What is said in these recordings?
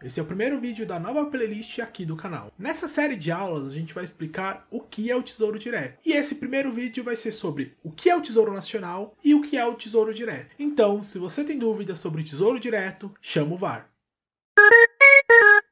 Esse é o primeiro vídeo da nova playlist aqui do canal. Nessa série de aulas a gente vai explicar o que é o Tesouro Direto. E esse primeiro vídeo vai ser sobre o que é o Tesouro Nacional e o que é o Tesouro Direto. Então, se você tem dúvidas sobre o Tesouro Direto, chama o VAR.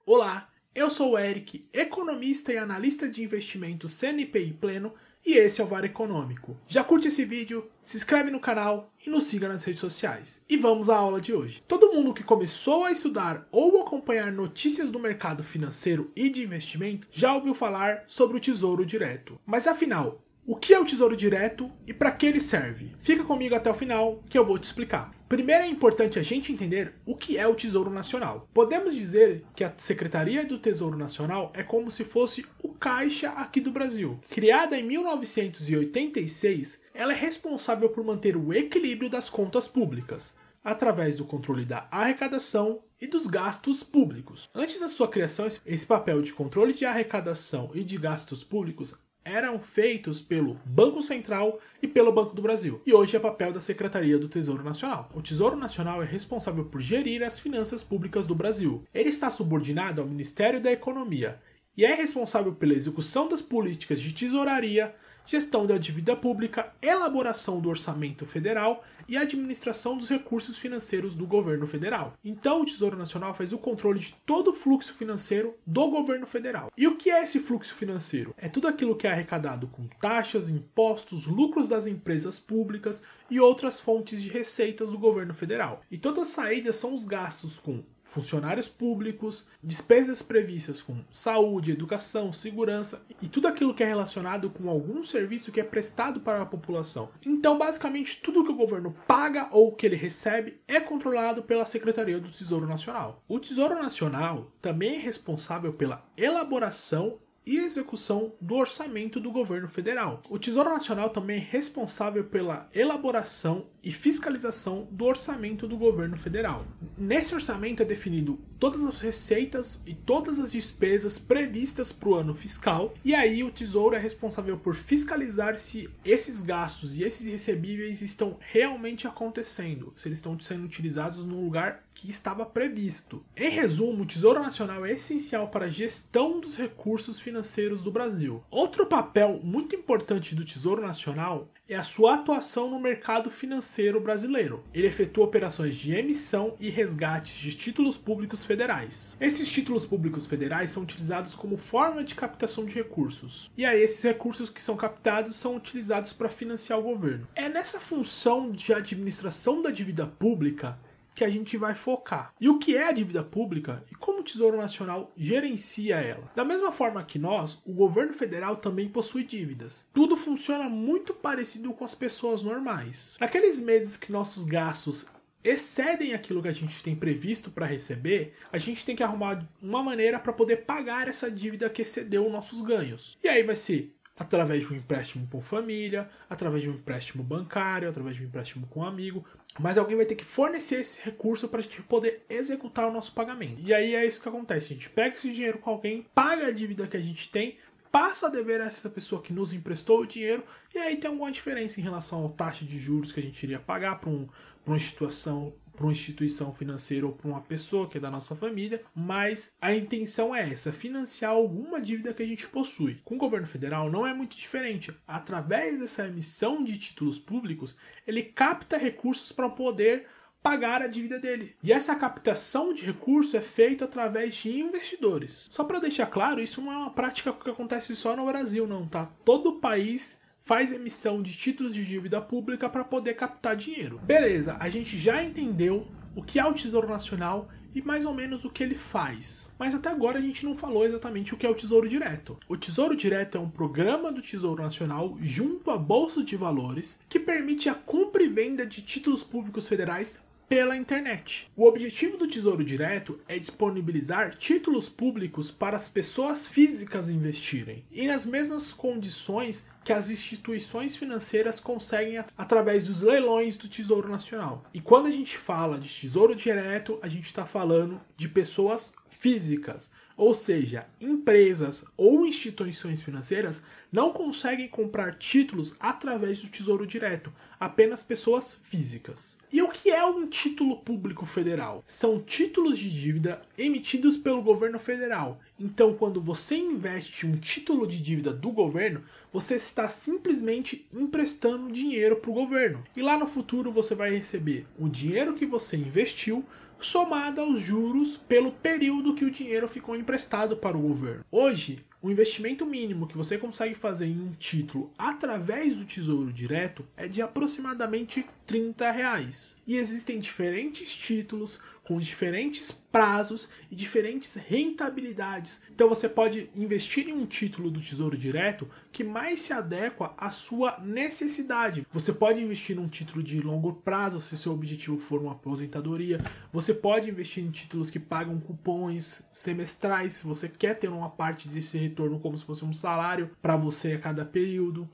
Olá, eu sou o Eric, economista e analista de investimentos CNPI pleno, e esse é o VAR Econômico. Já curte esse vídeo, se inscreve no canal e nos siga nas redes sociais. E vamos à aula de hoje. Todo mundo que começou a estudar ou acompanhar notícias do mercado financeiro e de investimento já ouviu falar sobre o Tesouro Direto. Mas afinal, o que é o Tesouro Direto e para que ele serve? Fica comigo até o final que eu vou te explicar. Primeiro é importante a gente entender o que é o Tesouro Nacional. Podemos dizer que a Secretaria do Tesouro Nacional é como se fosse o Caixa aqui do Brasil. Criada em 1986, ela é responsável por manter o equilíbrio das contas públicas, através do controle da arrecadação e dos gastos públicos. Antes da sua criação, esse papel de controle de arrecadação e de gastos públicos eram feitos pelo Banco Central e pelo Banco do Brasil. E hoje é papel da Secretaria do Tesouro Nacional. O Tesouro Nacional é responsável por gerir as finanças públicas do Brasil. Ele está subordinado ao Ministério da Economia e é responsável pela execução das políticas de tesouraria, gestão da dívida pública, elaboração do orçamento federal e administração dos recursos financeiros do governo federal. Então, o Tesouro Nacional faz o controle de todo o fluxo financeiro do governo federal. E o que é esse fluxo financeiro? É tudo aquilo que é arrecadado com taxas, impostos, lucros das empresas públicas e outras fontes de receitas do governo federal. E todas as saídas são os gastos com funcionários públicos, despesas previstas com saúde, educação, segurança e tudo aquilo que é relacionado com algum serviço que é prestado para a população. Então, basicamente, tudo que o governo paga ou que ele recebe é controlado pela Secretaria do Tesouro Nacional. O Tesouro Nacional também é responsável pela elaboração e execução do orçamento do governo federal. O Tesouro Nacional também é responsável pela elaboração e fiscalização do orçamento do governo federal. Nesse orçamento é definido todas as receitas e todas as despesas previstas para o ano fiscal, e aí o Tesouro é responsável por fiscalizar se esses gastos e esses recebíveis estão realmente acontecendo, se eles estão sendo utilizados no lugar que estava previsto. Em resumo, o Tesouro Nacional é essencial para a gestão dos recursos financeiros do Brasil. Outro papel muito importante do Tesouro Nacional é a sua atuação no mercado financeiro brasileiro. Ele efetua operações de emissão e resgate de títulos públicos federais. Esses títulos públicos federais são utilizados como forma de captação de recursos. E aí esses recursos que são captados são utilizados para financiar o governo. É nessa função de administração da dívida pública que a gente vai focar. E o que é a dívida pública e como o Tesouro Nacional gerencia ela? Da mesma forma que nós, o governo federal também possui dívidas. Tudo funciona muito parecido com as pessoas normais. Naqueles meses que nossos gastos excedem aquilo que a gente tem previsto para receber, a gente tem que arrumar uma maneira para poder pagar essa dívida que excedeu os nossos ganhos. E aí vai ser através de um empréstimo com família, através de um empréstimo bancário, através de um empréstimo com um amigo, mas alguém vai ter que fornecer esse recurso para a gente poder executar o nosso pagamento. E aí é isso que acontece, a gente pega esse dinheiro com alguém, paga a dívida que a gente tem, passa a dever a essa pessoa que nos emprestou o dinheiro, e aí tem alguma diferença em relação à taxa de juros que a gente iria pagar para uma instituição financeira ou para uma pessoa que é da nossa família, mas a intenção é essa, financiar alguma dívida que a gente possui. Com o governo federal não é muito diferente. Através dessa emissão de títulos públicos, ele capta recursos para poder pagar a dívida dele. E essa captação de recursos é feita através de investidores. Só para deixar claro, isso não é uma prática que acontece só no Brasil, não, tá? Todo país faz emissão de títulos de dívida pública para poder captar dinheiro. Beleza, a gente já entendeu o que é o Tesouro Nacional e mais ou menos o que ele faz. Mas até agora a gente não falou exatamente o que é o Tesouro Direto. O Tesouro Direto é um programa do Tesouro Nacional junto à Bolsa de Valores que permite a compra e venda de títulos públicos federais pela internet. O objetivo do Tesouro Direto é disponibilizar títulos públicos para as pessoas físicas investirem e nas mesmas condições que as instituições financeiras conseguem através dos leilões do Tesouro Nacional. E quando a gente fala de Tesouro Direto, a gente está falando de pessoas físicas. Ou seja, empresas ou instituições financeiras não conseguem comprar títulos através do Tesouro Direto, apenas pessoas físicas. E o que é um título público federal? São títulos de dívida emitidos pelo governo federal. Então, quando você investe um título de dívida do governo, você está simplesmente emprestando dinheiro para o governo. E lá no futuro você vai receber o dinheiro que você investiu somado aos juros pelo período que o dinheiro ficou emprestado para o governo. Hoje, o investimento mínimo que você consegue fazer em um título através do Tesouro Direto é de aproximadamente R$30. E existem diferentes títulos com diferentes prazos e diferentes rentabilidades. Então você pode investir em um título do Tesouro Direto que mais se adequa à sua necessidade. Você pode investir num título de longo prazo se seu objetivo for uma aposentadoria. Você pode investir em títulos que pagam cupons semestrais se você quer ter uma parte desse retorno como se fosse um salário para você a cada período.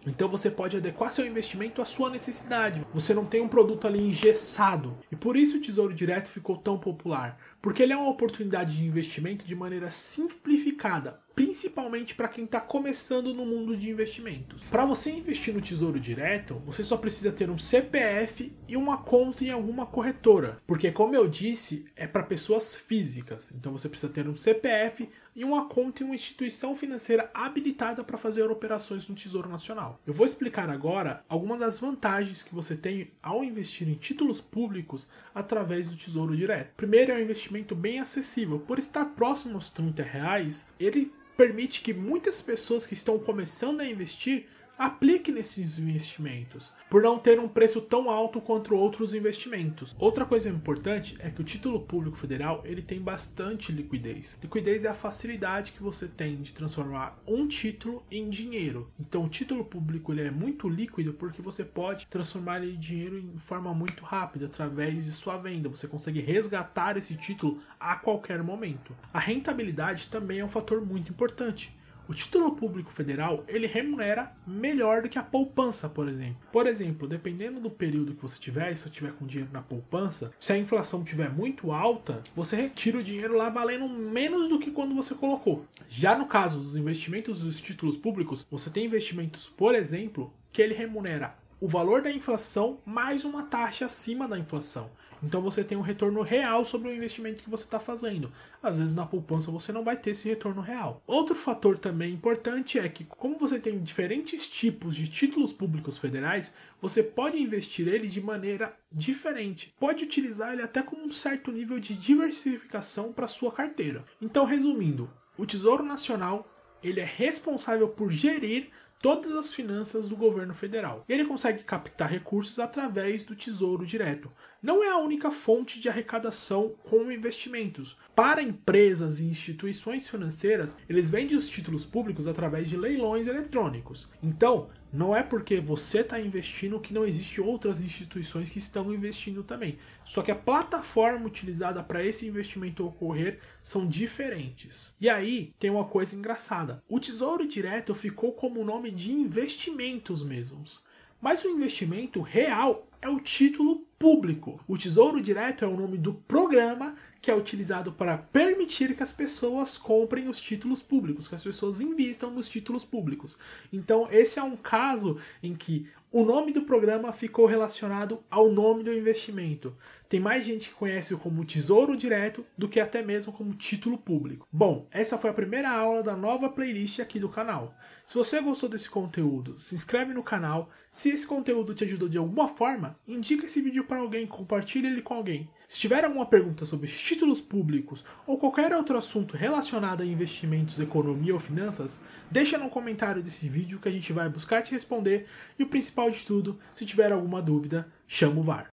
Então você pode adequar seu investimento à sua necessidade. Você não tem um produto ali engessado. E por isso o Tesouro Direto ficou tão popular. Porque ele é uma oportunidade de investimento de maneira simplificada, principalmente para quem está começando no mundo de investimentos. Para você investir no Tesouro Direto, você só precisa ter um CPF e uma conta em alguma corretora. Porque, como eu disse, é para pessoas físicas. Então você precisa ter um CPF e uma conta em uma instituição financeira habilitada para fazer operações no Tesouro Nacional. Eu vou explicar agora algumas das vantagens que você tem ao investir em títulos públicos através do Tesouro Direto. Primeiro, é um investimento bem acessível. Por estar próximo aos R$30, ele permite que muitas pessoas que estão começando a investir aplique nesses investimentos, por não ter um preço tão alto quanto outros investimentos. Outra coisa importante é que o título público federal ele tem bastante liquidez. Liquidez é a facilidade que você tem de transformar um título em dinheiro. Então o título público ele é muito líquido porque você pode transformar ele em dinheiro em forma muito rápida através de sua venda. Você consegue resgatar esse título a qualquer momento. A rentabilidade também é um fator muito importante. O título público federal, ele remunera melhor do que a poupança, por exemplo. Por exemplo, dependendo do período que você tiver, se você tiver com dinheiro na poupança, se a inflação estiver muito alta, você retira o dinheiro lá valendo menos do que quando você colocou. Já no caso dos investimentos dos títulos públicos, você tem investimentos, por exemplo, que ele remunera o valor da inflação mais uma taxa acima da inflação. Então você tem um retorno real sobre o investimento que você está fazendo. Às vezes na poupança você não vai ter esse retorno real. Outro fator também importante é que, como você tem diferentes tipos de títulos públicos federais, você pode investir ele de maneira diferente. Pode utilizar ele até com um certo nível de diversificação para sua carteira. Então, resumindo, o Tesouro Nacional ele é responsável por gerir todas as finanças do governo federal. Ele consegue captar recursos através do Tesouro Direto. Não é a única fonte de arrecadação com investimentos. Para empresas e instituições financeiras, eles vendem os títulos públicos através de leilões eletrônicos. Então, não é porque você está investindo que não existem outras instituições que estão investindo também. Só que a plataforma utilizada para esse investimento ocorrer são diferentes. E aí tem uma coisa engraçada. O Tesouro Direto ficou como o nome de investimentos mesmos. Mas o investimento real é o título público. O Tesouro Direto é o nome do programa que é utilizado para permitir que as pessoas comprem os títulos públicos, que as pessoas invistam nos títulos públicos. Então, esse é um caso em que o nome do programa ficou relacionado ao nome do investimento. Tem mais gente que conhece como Tesouro Direto do que até mesmo como título público. Bom, essa foi a primeira aula da nova playlist aqui do canal. Se você gostou desse conteúdo, se inscreve no canal. Se esse conteúdo te ajudou de alguma forma, indica esse vídeo para alguém, compartilhe ele com alguém. Se tiver alguma pergunta sobre títulos públicos ou qualquer outro assunto relacionado a investimentos, economia ou finanças, deixa no comentário desse vídeo que a gente vai buscar te responder. E o principal de tudo, se tiver alguma dúvida, chama o VAR.